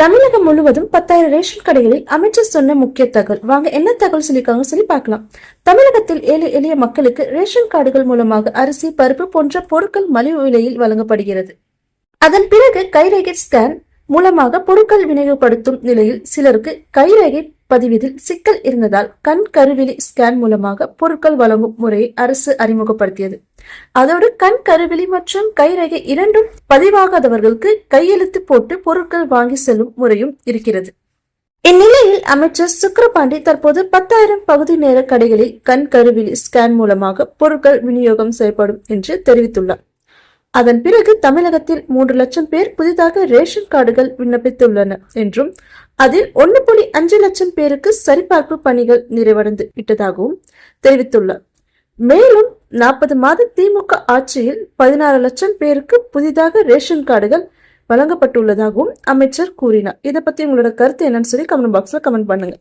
தமிழகம் முழுவதும் 10,000 ரேஷன் கடைகளில் அமைச்சர் சொன்ன முக்கிய தகவல். வாங்க என்ன தகவல் சொல்லிருக்காங்க சொல்லி பார்க்கலாம். தமிழகத்தில் ஏழை எளிய மக்களுக்கு ரேஷன் கார்டுகள் மூலமாக அரிசி, பருப்பு போன்ற பொருட்கள் மலிவு விலையில் வழங்கப்படுகிறது. அதன் பிறகு கைரேகை ஸ்கேன் மூலமாக பொருட்கள் விநியோகப்படுத்தும் நிலையில் சிலருக்கு கைரேகை பதிவதில் சிக்கல் இருந்ததால் கண் கருவிழி ஸ்கேன் மூலமாக பொருட்கள் வழங்கும் முறையை அரசு அறிமுகப்படுத்தியது. அதோடு கண் கருவிழி மற்றும் கைரேகை இரண்டும் பதிவாகாதவர்களுக்கு கையெழுத்து போட்டு பொருட்கள் வாங்கி செல்லும் முறையும் இருக்கிறது. இந்நிலையில் அமைச்சர் சுக்கிரபாண்டி தற்போது 10,000 பகுதி நேர கடைகளில் கண் கருவிழி ஸ்கேன் மூலமாக பொருட்கள் விநியோகம் செய்யப்படும் என்று தெரிவித்துள்ளார். அதன் பிறகு தமிழகத்தில் 3 லட்சம் பேர் புதிதாக ரேஷன் கார்டுகள் விண்ணப்பித்துள்ளனர் என்றும் அதில் 1.5 லட்சம் பேருக்கு சரிபார்ப்பு பணிகள் நிறைவடைந்து விட்டதாகவும் தெரிவித்துள்ளார். மேலும் 40 மாத திமுக ஆட்சியில் 16 லட்சம் பேருக்கு புதிதாக ரேஷன் கார்டுகள் வழங்கப்பட்டுள்ளதாகவும் அமைச்சர் கூறினார். இதை பத்தி உங்களோட கருத்து என்னன்னு சொல்லி கமெண்ட் பாக்ஸ்ல கமெண்ட் பண்ணுங்க.